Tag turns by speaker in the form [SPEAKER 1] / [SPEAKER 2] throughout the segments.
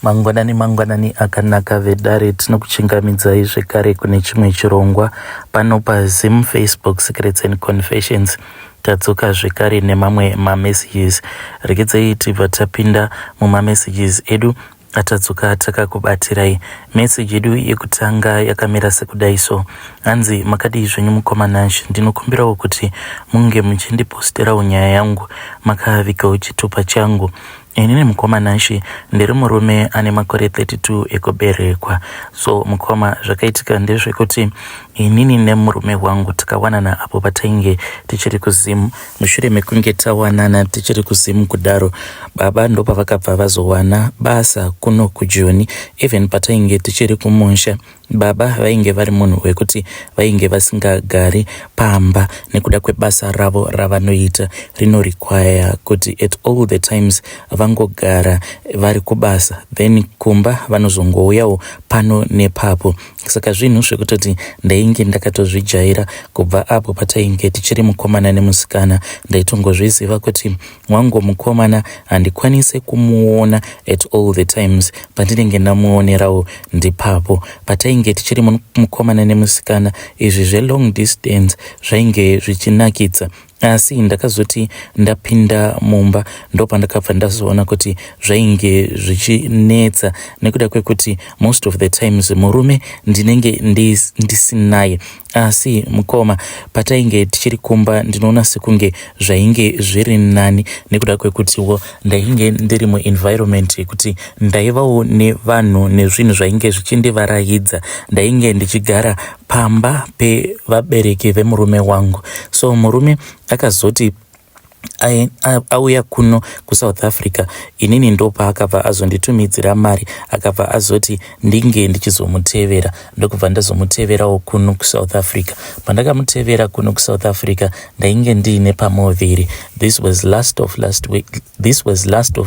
[SPEAKER 1] Mangwanani akanaka vedare tinokuchingamidzai zvekare kune chimwe chirongwa pano paZim Facebook Secrets and Confessions. Tadzoka zvekare nemamwe mamessages. Regedzai tibva tapinda mumamessages edu atadzoka takakubatirai. Message yedu yekutanga yakamira sekudai so. Hanzi makadii zvenyu mukomananshi, ndinokumbirawo kuti munge muchindiposterawo nyaya yangu makavikawo chitupa changu. Inini mukomananshi ndiri murume ane makore 32 ekuberekwa. So mukoma zvakaitika ndezvekuti inini nemurume wangu takawanana apo patainge tichiri kuzimu. Mushure mekunge tawanana tichiri kuzimu kudaro, baba ndo pavakabva vazowana basa kuno kujoni. Even patainge tichiri kumusha, baba vainge vari munhu wekuti vainge vasingagari pamba nekuda kwebasa ravo ravanoita require kuti at all the times vangogara vari kubasa, then kumba vanozongouyawo pano nepapo. Saka zvinhu zvekutoti ndainge ndakatozvijaira kubva apo patainge tichiri mukomana nemusikana. Ndaitongozviziva kuti wangu mukomana handikwanise kumuona at all the times, pandinenge ndamuonerawo ndipapo. Patainge tichiri mukomana nemusikana, izvi zvelong distance zvainge zvichinakidza. Asi ndakazoti ndapinda mumba ndo pandakabva ndazoona kuti zvainge zvichinetsa nekuda kwekuti most of the times murume ndinenge ndisinaye. Asi mukoma patainge tichiri kumba ndinoona sekunge zvainge zviri nani nekuda kwekutiwo ndainge ndiri muenvironment yekuti ndaivawo nevanhu nezvinhu zvainge zvichindivaraidza. Ndainge ndichigara pamba pevabereki vemurume wangu. So murume akazoti auya kuno kuSouth Africa, inini ndo paakabva azonditumidzira mari, akabva azoti ndinge ndichizomutevera. Ndokubva ndazomuteverawo kuno kuSouth Africa. Pandakamutevera kuno kuSouth Africa ndainge ndiine pamovhiri. This was last of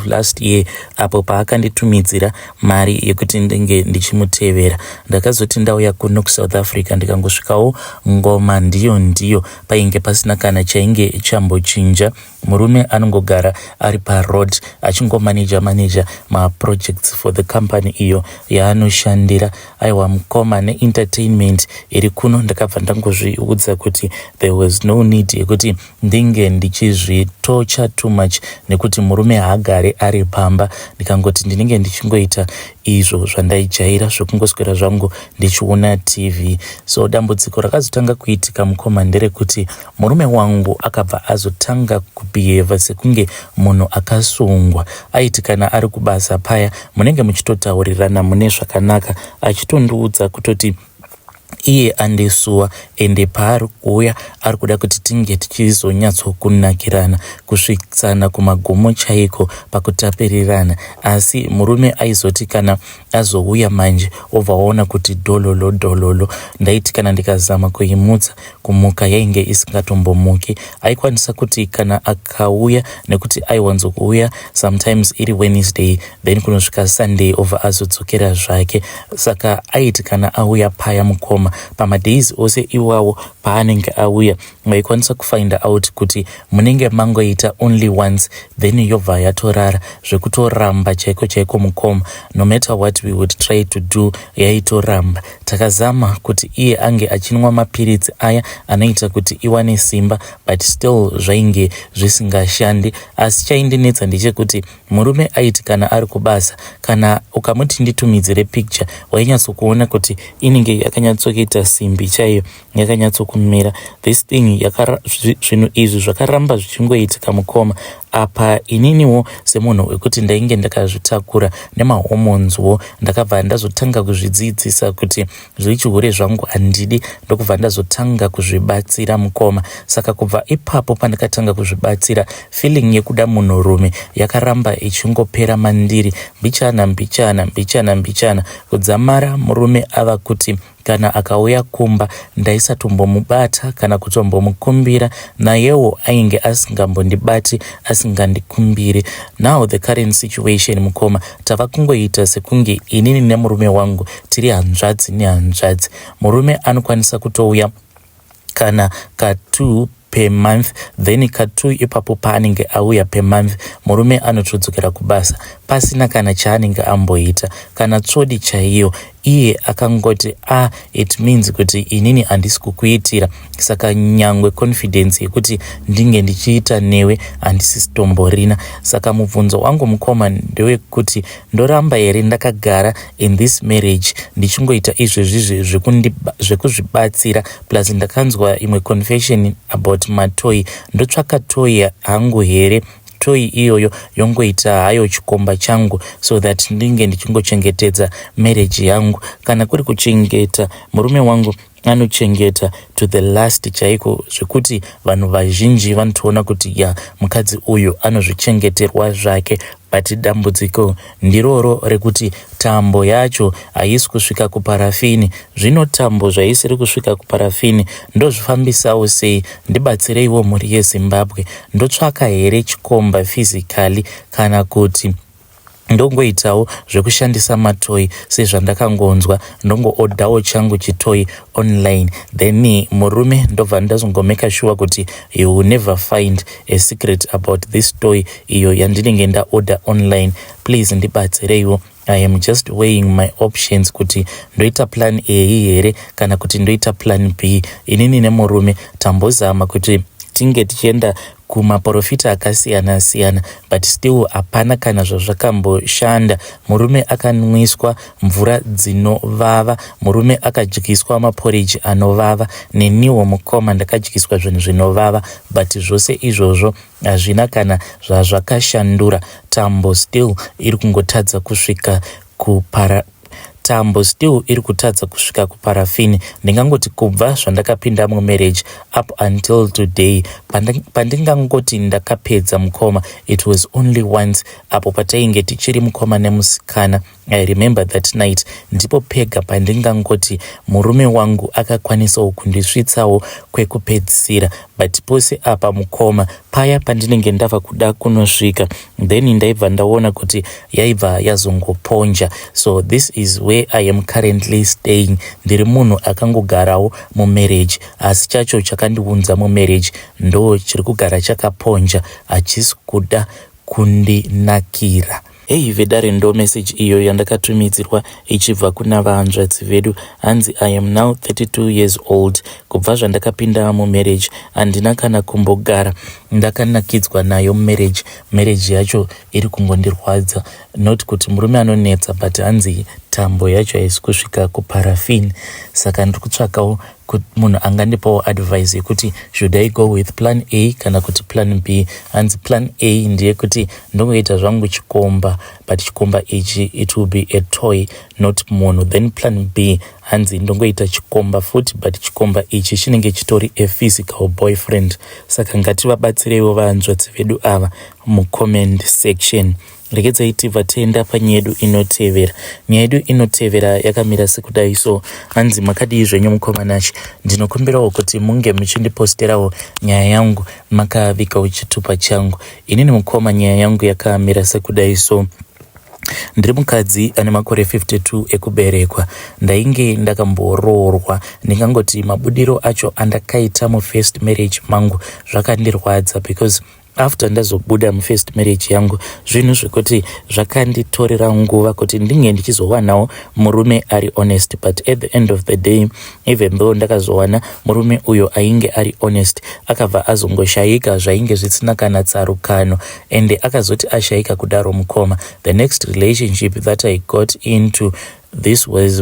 [SPEAKER 1] last year apo paakanditumidzira mari yekuti ndinge ndichimutevera. Ndakazoti ndauya kuno kuSouth Africa ndikangosvikawo ngoma ndiyo painge pasina kana chainge chambochinja. Murume anongogara ari paroad achingomanija maprojects for the company iyo yaanoshandira. Aiwa mukoma neentertainment iri kuno ndakabva ndangozviudza kuti there was no need yekuti ndinge ndichizvitocha too much nekuti murume haagare ari pamba. Ndikangoti ndinenge ndichingoita izvo zvandaijaira zvokungoswera zvangu ndichiona TV. So dambudziko rakazotanga kuitika mukoma nderekuti murume wangu akabva azotanga kubehave sekunge munhu akasungwa. Aiti kana ari kubasa paya munenge muchitotaurirana mune zvakanaka, achitondiudza kutoti iye andesuwa ende paari kuuya ari kuda kuti tinge tichizonyatsokunakirana, kusvikisana kumagomo chaiko pakutapirirana. Asi murume aizoti kana azouya manje obvaona kuti dololo. Ndaiti kana ndikazama kuimutsa kumuka yainge isingatombomuki. Aikwanisa kuti kana akauya, nekuti aiwanzokuuya sometimes iri Wednesday then kunosvika Sunday obva azodzokera zvake. Saka aiti kana auya paya mukoma pamadays ose iwawo paanenge auya maikwanisa kufind out kuti munenge mangoita only once then yobva yatorara zvekutoramba chaiko mukoma. No matter what we would try to do yaitoramba. Takazama kuti iye ange achinwa mapiritsi aya anoita kuti iwane simba, but still zvainge zvisingashandi. Asi chaindinetsa ndechekuti murume aiti kana ari kubasa, kana ukamuti nditumidzire picture wainyatsokuona kuti inenge yakanyatsokuita simbi chaiyo, yakanyatsokumira. This thing zvinhu izvi zvakaramba zvichingoitika mukoma. Apa ininiwo semunhu wekuti ndainge ndakazvitakura nemahormoneswo ndakabva ndazotanga kuzvidzidzisa kuti zvichihure zvangu handidi, ndokubva ndazotanga kuzvibatsira mukoma. Saka kubva ipapo pandakatanga kuzvibatsira, feeling yekuda munhurume yakaramba ichingopera mandiri, mbichana kudzamara murume ava kuti kana akauya kumba ndaisatombomubata kana kutombomukumbira, nayewo ainge asingambondibati, asingandikumbiri. Now the current situation mukoma tava kungoita sekunge inini nemurume wangu tiri hanzvadzi nehanzvadzi. Murume anokwanisa kutouya kana ka2 per month, then ka2 ipapo paanenge auya per month murume anotodzokera kubasa pasina kana chaanenge amboita kana tsvodi chaiyo. Iye akangoti it means kuti inini handisi kukuitira, saka nyangwe confidence yekuti ndinge ndichiita newe handisi tomborina. Saka mubvunzo wangu mukoma ndewekuti ndoramba here ndakagara in this marriage ndichingoita izvezvizvi zvekuzvibatsira, plus ndakanzwa imwe confession about matoyi. Ndotsvaka toyi hangu here, toyi iyoyo yongoita hayo chikomba changu so that ndinge ndichingochengetedza marriage yangu. Kana kuri kuchengeta, murume wangu anochengeta to the last chaiko, zvekuti vanhu vazhinji vanotoona kuti mukadzi uyu anozvichengeterwa zvake. But dambudziko ndiroro rekuti tambo yacho haisi kusvika kuparafini. Zvino tambo zvaisiri kusvika kuparafini ndozvifambisawo sei? Ndibatsireiwo mhuri yeZimbabwe. Ndotsvaka here chikomba physically kana kuti ndongoitawo zvekushandisa matoyi sezvandakangonzwa, ndongoodhawo changu chitoyi online, then murume ndobva ndazongomeka sure kuti you will never find a secret about this toy iyo yandinenge ndaorder online. Please ndibatsireiwo. I am just weighing my options kuti ndoita plan A here kana kuti ndoita plan B. Inini nemurume tambozama kuti tinge tichienda kumaprofita akasiyana siyana, but still hapana kana zvazvakamboshanda. Murume akanwiswa mvura dzinovava, murume akadyiswa maporridge anovava, neniwo mukoma ndakadyiswa zvinhu zvinovava, but zvose izvozvo hazvina kana zvazvakashandura. Tambo still iri kungotadza kusvika kuparafini. Ndingangoti kubva zvandakapinda mumarriage up until today, pandingangoti ndakapedza mukoma, it was only once apo patainge tichiri mukoma nemusikana. I remember that night. Ndipo pega pandingangoti murume wangu akakwanisawo kundisvitsawo kwekupedzisira, but pose apa mukoma paya pandinenge ndava kuda kunosvika, then ndaibva ndaona kuti yaibva yazongoponja. So this is where I am currently staying. Ndiri munhu akangogarawo mumarriage, asi chacho chakandiunza mumarriage ndo chiri kugara chakaponja, hachisi kuda kundinakira. Hey vedare, ndo message iyo yandakatumidzirwa ichibva kuna vahanzvadzi vedu. Hanzi I am now 32 years old. Kubva zvandakapinda mumarriage handina kana kumbogara ndakanakidzwa nayo marriage yacho iri kungondirwadza. Not kuti murume anonetsa, but hanzi tambo yacho haisi kusvika kuparafini. Saka ndiri kutsvakawo munhu angandipawo advice yekuti should I go with plan A kana kuti plan B. Hanzi plan A ndiye kuti ndongoita zvangu chikomba, but chikomba ichi it will be a toy, not munhu. Then plan B hanzi ndongoita chikomba futi, but chikomba ichi chinenge chitori a physical boyfriend. Saka ngativabatsireiwo vahanzvadzi vedu ava mucomment section. Regedzai tibva tienda panyaya yedu inotevera. Nyaya yedu inotevera yakamira sekudai. So hanzi makadii zvenyu mukomanachi, ndinokumbirawo kuti munge muchindiposterawo nyaya yangu makavikawo chitupa changu. Inini mukoma nyaya yangu yakamira sekudai. So ndiri mukadzi ane makore 52 ekuberekwa. Ndainge ndakamboroorwa, ndingangoti mabudiro acho andakaita mufirst marriage mangu zvakandirwadza, because after ndazobuda mufirst marriage yangu, zvinhu zvekuti zvakanditorera nguva kuti ndinge ndichizowanawo murume ari honest. But at the end of the day, even though ndakazowana murume uyo ainge ari honest, akabva azongoshayika zvainge zvisina kana tsarukano, ende akazoti ashayika kudaro mukoma. The next relationship that I got into, this was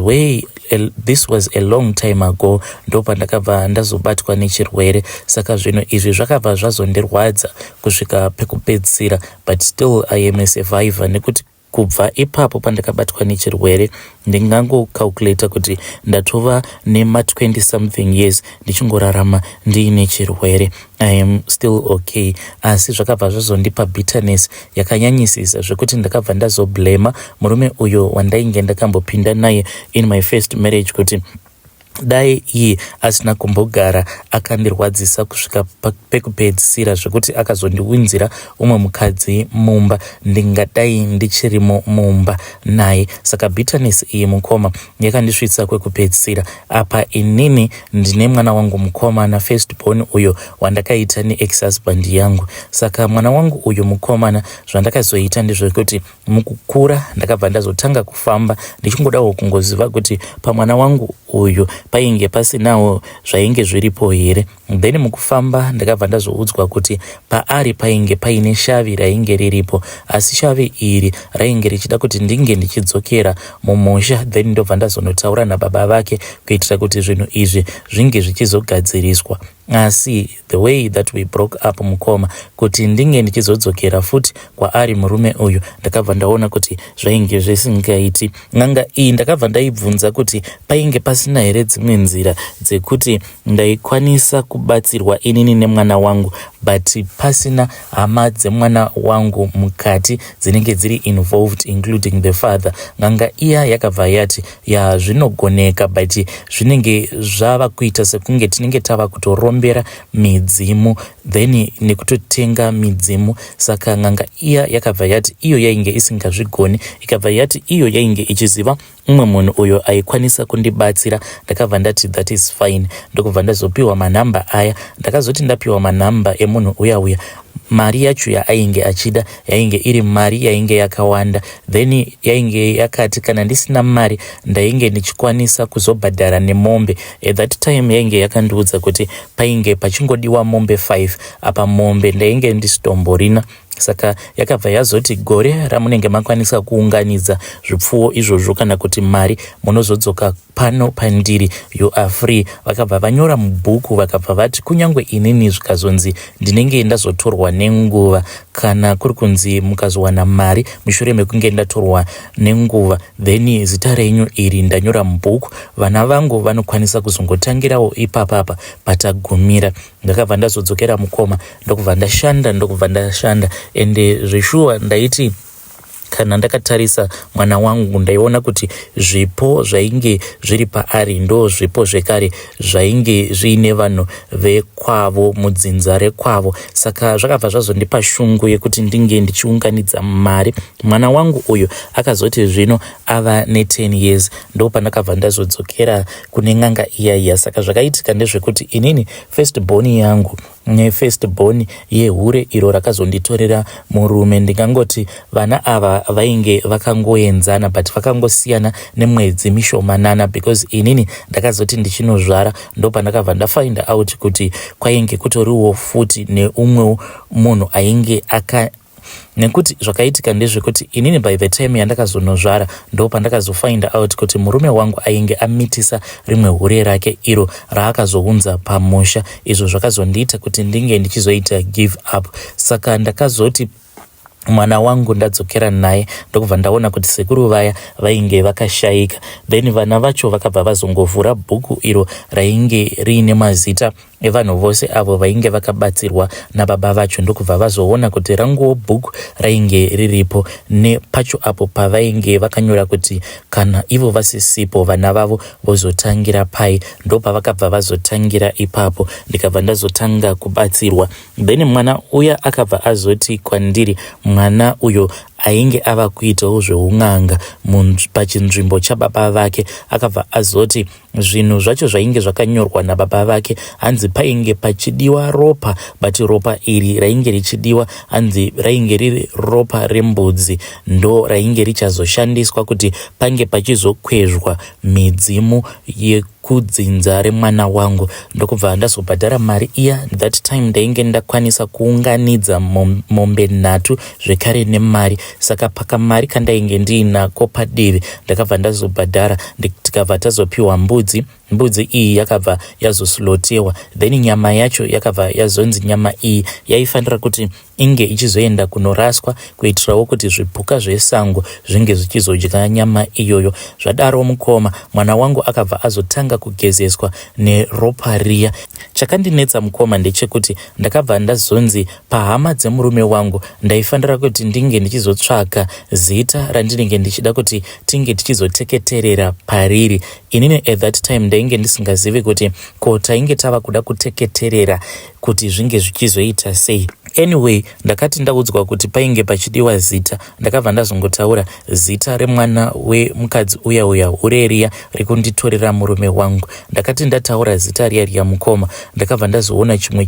[SPEAKER 1] a long time ago. Ndopa ndakabva ndazobatwa nechirwere. Saka zvinhu izvi zvakabva zvazondirwadza kusvika pekupedzisira, but still I am a survivor. Nekuti kubva ipapo pandakabatwa nechirwere ndingangocalculata kuti ndatova nema 20 something years ndichingorarama ndiine chirwere. I am still okay. Asi zvakabva zvazondipa bitterness yakanyanyisisa zvekuti ndakabva ndazoblema murume uyo wandainge ndakambopinda naye in my first marriage kuti dai iye asina kumbogara akandirwadzisa kusvika pekupedzisira zvekuti akazondiunzira umwe mukadzi mumba, ndingadai ndichirimo mumba naye. Saka bitterness iyi mukoma yakandisvitsa kwekupedzisira. Apa inini ndine mwana wangu mukomana firstborn uyo wandakaita neex-husband yangu. Saka mwana wangu uyo mukomana zvandakazoita ndezvekuti mukukura ndakabva ndazotanga kufamba ndichingodawo kungoziva kuti pamwana wangu uyu painge pasinawo zvainge zviripo here. Then mukufamba ndakabva ndazoudzwa kuti paari painge paine shavi rainge riripo, asi shavi iri rainge richida kuti ndinge ndichidzokera mumusha. Then ndobva ndazonotaura nababa vake kuitira kuti zvinhu izvi zvinge zvichizogadziriswa. Asi the way that we broke up mukoma, kuti ndinge ndichizodzokera futi kwaari murume uyu, ndakabva ndaona kuti zvainge zvisingaiti. N'anga iyi ndakabva ndaibvunza kuti painge pasina here dzimwe nzira dzekuti ndaikwanisa kubatsirwa inini nemwana wangu, but pasina hama dzemwana wangu mukati dzinenge dziri involved including the father. N'anga iya yakabva yati ya zvinogoneka, but zvinenge zvava kuita sekunge tinenge tava kutorombera midzimu then nekutotenga midzimu. Saka n'anga iya yakabva yati iyo yainge isingazvigoni, ikabva yati iyo yainge ichiziva umwe munhu uyo aikwanisa kundibatsira. Ndakabva ndati that is fine, ndokubva ndazopiwa manhamba aya. Ndakazoti ndapiwa manhamba emunhu uya mari yacho yaainge achida yainge iri mari yainge yakawanda. Then yainge yakati kana ndisina mari ndainge ndichikwanisa kuzobhadhara nemombe. At that time yainge yakandiudza kuti painge pachingodiwa mombe 5, apa mombe ndainge ndisitomborina. Saka yakabva yazoti gore ramunenge makwanisa kuunganidza zvipfuwo izvozvo kana kuti mari munozodzoka pano pandiri, you are free. Vakabva vanyora mubhuku vakabva vati kunyangwe inini zvikazonzi ndinenge ndazotorwa nenguva kana kuri kunzi mukazowana mari mushure mekunge ndatorwa nenguva, then zita renyu iri ndanyora mubhuku, vana vangu vanokwanisa kuzongotangirawo ipapapa patagumira. Ndakabva ndazodzokera mukoma ndokubva ndashanda ende zveshuwa ndaiti kana ndakatarisa mwana wangu ndaiona kuti zvipo zvainge zviri paari ndo zvipo zvekare zvainge zviine vanhu vekwavo mudzinza rekwavo. Saka zvakabva zvazondipa shungu yekuti ndinge ndichiunganidza mari. Mwana wangu uyu akazoti zvino ava ne10 years ndo pandakabva ndazodzokera kune n'anga iyaiya. Saka zvakaitika ndezvekuti inini firstborn yangu nefirstborn yehure iro rakazonditorera murume, ndingangoti vana ava vainge vakangoenzana but vakangosiyana nemwedzi mishomanana, because inini ndakazoti ndichinozvara ndo pandakabva ndafind out kuti kwainge kutoriwo futi neumwewo munhu ainge nekuti zvakaitika ndezvekuti inini by the time yandakazonozvara ndo pandakazofind out kuti murume wangu ainge amitisa rimwe hure rake iro raakazounza pamusha. Izvo zvakazondiita kuti ndinge ndichizoita give up. Saka ndakazoti mwana wangu ndadzokera naye ndokubva ndaona kuti sekuru vaya vainge vakashayika. Then vana vacho vakabva vazongovhura bhuku iro rainge riine mazita evanhu vose avo vainge vakabatsirwa nababa vacho, ndokubva vazoona kuti ranguwo bhuku rainge riripo nepacho apo pavainge vakanyora kuti kana ivo vasisipo vana vavo vozotangira pai, ndopavakabva vazotangira ipapo. Ndikabva ndazotanga kubatsirwa. Then mwana uya akabva azoti kwandiri, mwana uyo ainge ava kuitawo zveun'anga pachinzvimbo chababa vake, akabva azoti zvinhu zvacho zvainge zvakanyorwa nababa vake hanzi painge pachidiwa ropa, but ropa iri rainge richidiwa hanzi rainge riri ropa rembudzi, ndo rainge richazoshandiswa kuti pange pachizokwezvwa midzimu kudzinza remwana wangu. Ndokubva ndazobhadhara mari iya. That time ndainge ndakwanisa kuunganidza mombe 3 zvekare nemari. Saka pakamari kandainge ndiinako padivi ndakabva ndazobhadhara, tikabva tazopiwa mbudzi. Mbudzi iyi yakabva yazoslotewa, then nyama yacho yakabva yazonzi nyama iyi yaifanira kuti inge ichizoenda kunoraswa kuitirawo kuti zvipuka zvesango zvinge zvichizodya nyama iyoyo. Zvadaro mukoma mwana wangu akabva azotanga kugezeswa neropa riya. Chakandinetsa mukoma ndechekuti ndakabva ndazonzi pahama dzemurume wangu ndaifanira kuti ndinge ndichizotsvaka zita randinenge ndichida kuti tinge tichizoteketerera pariri. Zvandiri. Inini at that time ndainge ndisingazivi kuti ko tainge tava kuda kuteketerera kuti zvinge zvichizoita sei. Anyway, ndakati ndaudzwa kuti painge pachidiwa zita, ndakabva ndazongotaura zita remwana wemukadzi uya ureriya rekunditorera murume wangu. Ndakati ndataura zita riya mukoma, ndakabva ndazoona chimwe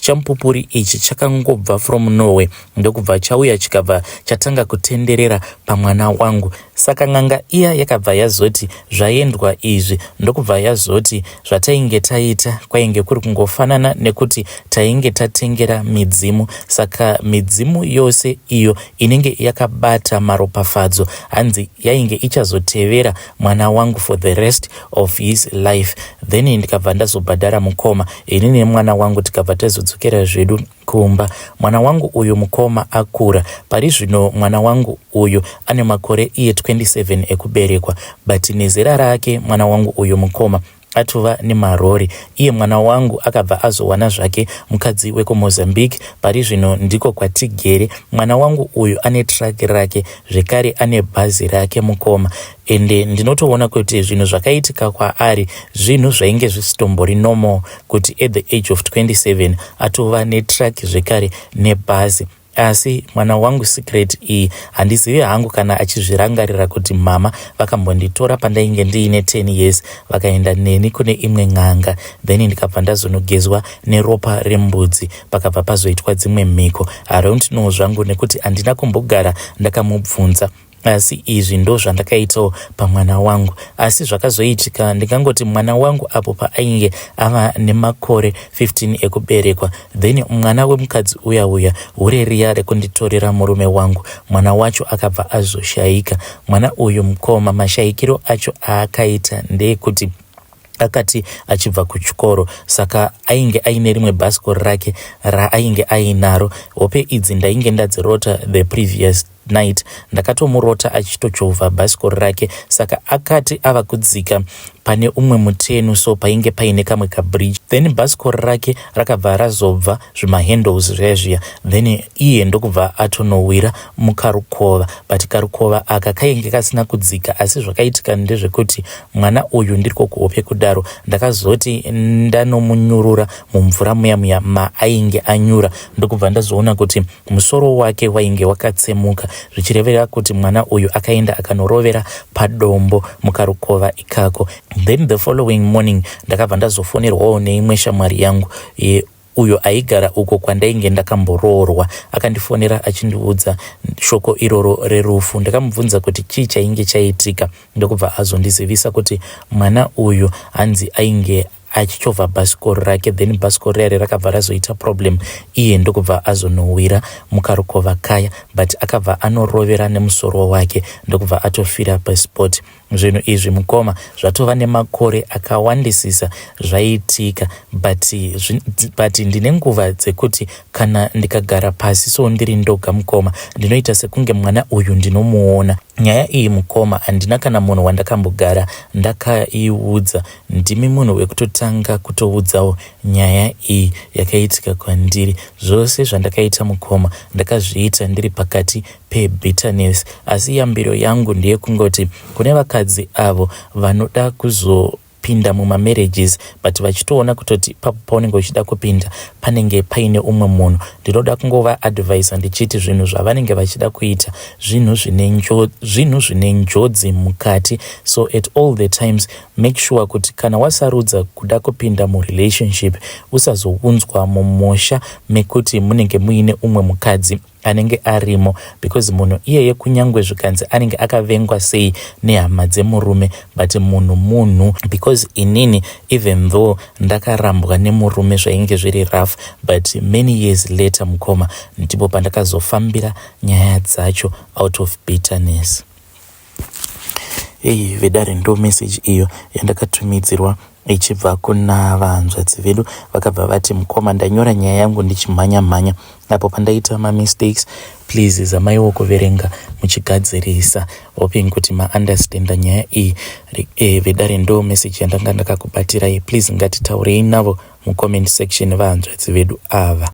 [SPEAKER 1] chamupupuri ichi chakangobva from Norway, ndokubva chauya chikabva chatanga kutenderera pamwana wangu. Saka ng'anga iya yakabva yazoti zvaendwa izvi, ndokubva yazoti zvatainge taita kwainge kuri kungofanana nekuti tainge tatengera midzimu. Saka midzimu yose iyo inenge yakabata maropafadzo hanzi yainge ichazotevera mwana wangu for the rest of his life. Then ndikabva ndazobhadhara mukoma, inini nemwana wangu tikabva tazodzokera zvedu kumba. Mwana wangu uyu mukoma akura. Pari zvino mwana wangu uyu ane makore iye 27 ekuberekwa, but nezera rake mwana wangu uyu mukoma atova nemarori. Iye mwana wangu akabva azowana zvake mukadzi wekuMozambique. Pari zvino ndiko kwatigere. Mwana wangu uyu ane truck rake, zvekare ane bhazi rake mukoma. Ende ndinotoona kuti zvinhu zvakaitika kwaari zvinhu zvainge zvisitombori normal kuti at the age of 27 atova netruck zvekare nebhazi. Asi mwana wangu secret iyi handizivi hangu kana achizvirangarira kuti mama vakambonditora pandainge ndiine 10 years vakaenda neni kune imwe ng'anga, then ndikabva ndazonogezwa neropa rembudzi pakabva pazoitwa dzimwe mhiko. I don't know zvangu nekuti handina kumbogara ndakamubvunza. Asi izvi ndo zvandakaitawo pamwana wangu. Asi zvakazoitika ndingangoti mwana wangu apo paainge ava nemakore 15 ekuberekwa, then mwana wemukadzi uya ureriya rekunditorera murume wangu, mwana wacho akabva azoshayika. Mwana uyu mukoma mashayikiro acho aakaita ndeyekuti akati achibva kuchikoro, saka ainge aine rimwe bhasikoro rake raainge ainaro. Hope idzi ndainge ndadzirota the previous night, ndakatomurota achitochovha bhasikoro rake. Saka akati ava kudzika pane umwe mutenu, so painge paine kamwe kabridge, then bhasikoro rake rakabva razobva zvimahandles zvezviya, then iye ndokubva atonowira mukarukova. But karukova aka kainge kasina kudzika, asi zvakaitika ndezvekuti mwana uyu ndiriko kuhope kudaro ndakazoti ndanomunyurura mumvura muya maainge anyura, ndokubva ndazoona kuti musoro wake wainge wakatsemuka, zvichirevera kuti mwana uyu akaenda akanorovera padombo mukarukova ikako. Then the following morning ndakabva ndazofonerwawo neimwe shamwari yangu uyo aigara uko kwandainge ndakamboroorwa. Akandifonera achindiudza shoko iroro rerufu. Ndakamubvunza kuti chii chainge chaitika, ndokubva azondizivisa kuti mwana uyu hanzi ainge achichovha bhasikoro rake, then bhasikoro rare rakabva razoita problem, iye ndokubva azonowira mukarukova kaya, but akabva anorovera nemusoro wake ndokubva atofira paspot. Zvinhu izvi mukoma zvatova nemakore akawandisisa zvaitika, but ndine nguva dzekuti kana ndikagara pasi so ndiri ndoga mukoma ndinoita sekunge mwana uyu ndinomuona. Nyaya iyi mukoma handina kana munhu wandakambogara ndakaiudza. Ndimi munhu wekutotanga kutoudzawo nyaya iyi yakaitika kwandiri. Zvose zvandakaita mukoma ndakazviita ndiri pakati pebitterness. Asi yambiro yangu ndiye kungoti kune vakadzi avo vanoda kuzopinda mumamarriages but vachitoona kutoti papo paunenge uchida kupinda panenge paine umwe munhu, ndinoda kungova advisa ndichiti zvinhu zvavanenge vachida kuita zvinhu zvine njodzi mukati. So at all the times make sure kuti kana wasarudza kuda kupinda murelationship usazounzwa mumosha mekuti munenge muine umwe mukadzi anenge arimo, because munhu iyeye kunyangwe zvikanzi anenge akavengwa sei nehama dzemurume, but munhu because inini even though ndakarambwa nemurume zvainge zviri rough, but many years later mukoma ndipo pandakazofambira nyaya dzacho out of bitterness. Vedare ndo message iyo yandakatumidzirwa ichibva kuna vahanzvadzi vedu. Vakabva vati mukoma ndanyora nyaya yangu ndichimhanya apo pandaita mistakes, please zamaiwo kuverenga muchigadzirisa, hoping kuti maunderstanda nyaya iyi. Vedare ndo message yandanga ndakakubatirai. Please ngatitaurei navo mucomment section vahanzvadzi vedu ava.